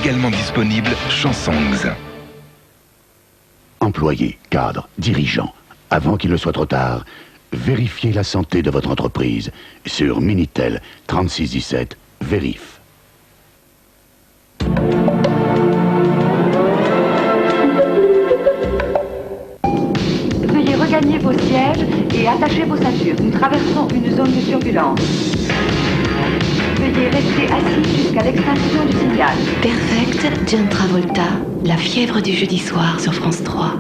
également disponible Chansongs. Employés, cadres, dirigeants, avant qu'il ne soit trop tard, vérifiez la santé de votre entreprise sur Minitel 3617 Vérif. Veuillez regagner vos sièges et attacher vos ceintures. Nous traversons une zone de turbulence. Veuillez rester assis jusqu'à l'extinction du signal. Perfect, John Travolta, la fièvre du jeudi soir sur France 3.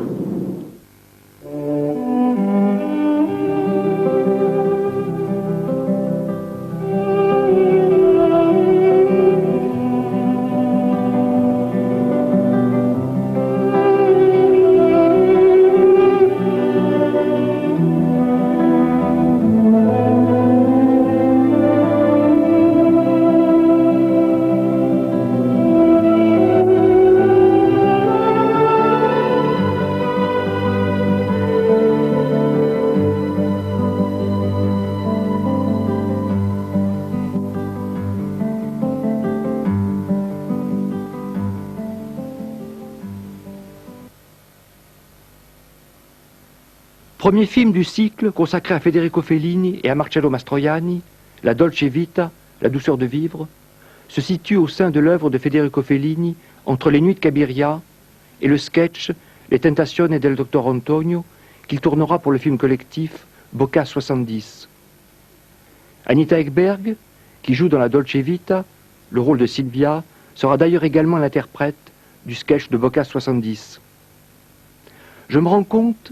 Premier film du cycle consacré à Federico Fellini et à Marcello Mastroianni, La Dolce Vita, La douceur de vivre, se situe au sein de l'œuvre de Federico Fellini entre Les Nuits de Cabiria et le sketch Les Tentazioni del Dottor Antonio qu'il tournera pour le film collectif Bocca 70. Anita Ekberg, qui joue dans La Dolce Vita le rôle de Silvia, sera d'ailleurs également l'interprète du sketch de Bocca 70. Je me rends compte,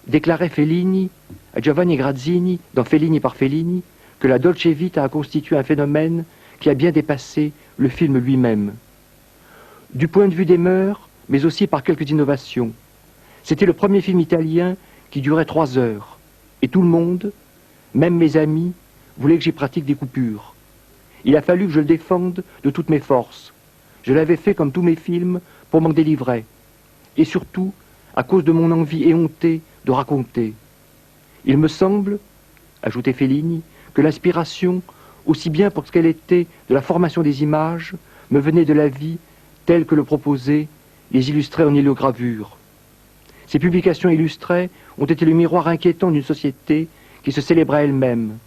déclarait Fellini à Giovanni Grazzini dans Fellini par Fellini, que la Dolce Vita a constitué un phénomène qui a bien dépassé le film lui-même. Du point de vue des mœurs, mais aussi par quelques innovations. C'était le premier film italien qui durait 3 heures. Et tout le monde, même mes amis, voulait que j'y pratique des coupures. Il a fallu que je le défende de toutes mes forces. Je l'avais fait comme tous mes films pour m'en délivrer. Et surtout, à cause de mon envie éhontée de raconter. Il me semble, ajoutait Fellini, que l'inspiration, aussi bien pour ce qu'elle était de la formation des images, me venait de la vie telle que le proposaient les illustrés en héliogravure. Ces publications illustrées ont été le miroir inquiétant d'une société qui se célébrait elle-même,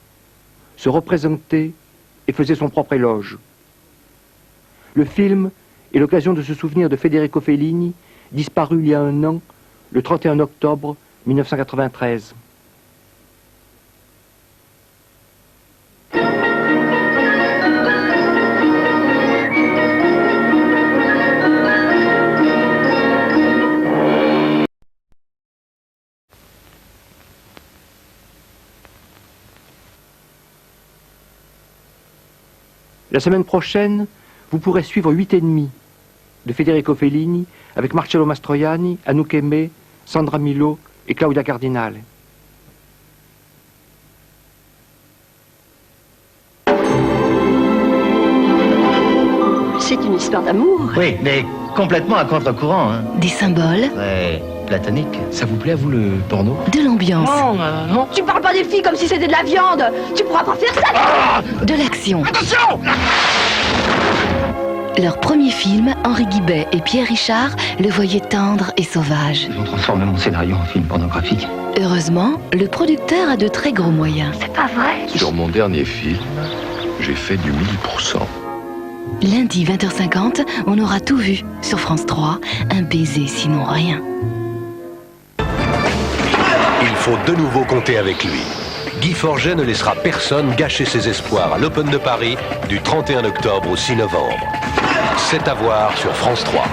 se représentait et faisait son propre éloge. Le film est l'occasion de se souvenir de Federico Fellini, disparu il y a 1 an, le 31 octobre 1993. La semaine prochaine, vous pourrez suivre 8 ennemis de Federico Fellini avec Marcello Mastroianni, Anouk Aimée, Sandra Milo et Claudia Cardinale. C'est une histoire d'amour. Oui, mais complètement à contre-courant. Hein. Des symboles. Ouais, platonique. Ça vous plaît à vous le porno? De l'ambiance. Non. Tu parles pas des filles comme si c'était de la viande. Tu pourras pas faire ça. De l'action. Attention! Leur premier film, Henri Guibet et Pierre Richard le voyaient tendre et sauvage. Ils ont transformé mon scénario en film pornographique. Heureusement, le producteur a de très gros moyens. C'est pas vrai. Sur mon dernier film, j'ai fait du 1000%. Lundi 20h50, on aura tout vu sur France 3, un baiser sinon rien. Il faut de nouveau compter avec lui. Guy Forget ne laissera personne gâcher ses espoirs à l'Open de Paris du 31 octobre au 6 novembre. C'est à voir sur France 3.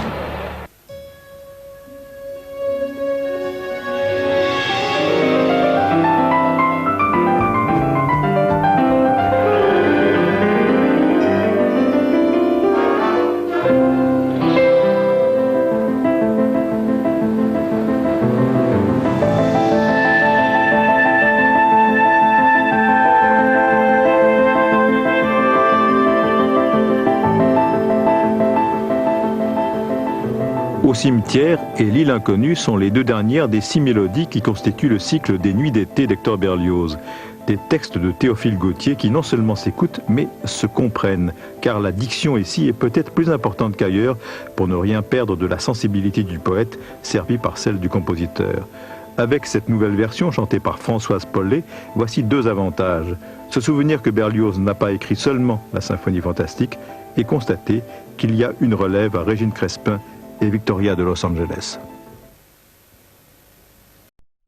Au cimetière et L'île inconnue sont les 2 dernières des 6 mélodies qui constituent le cycle des Nuits d'été d'Hector Berlioz. des textes de Théophile Gautier qui non seulement s'écoutent, mais se comprennent, car la diction ici est peut-être plus importante qu'ailleurs pour ne rien perdre de la sensibilité du poète servie par celle du compositeur. Avec cette nouvelle version chantée par Françoise Pollet, voici 2 avantages. Se souvenir que Berlioz n'a pas écrit seulement la symphonie fantastique et constater qu'il y a une relève à Régine Crespin et Victoria de Los Angeles.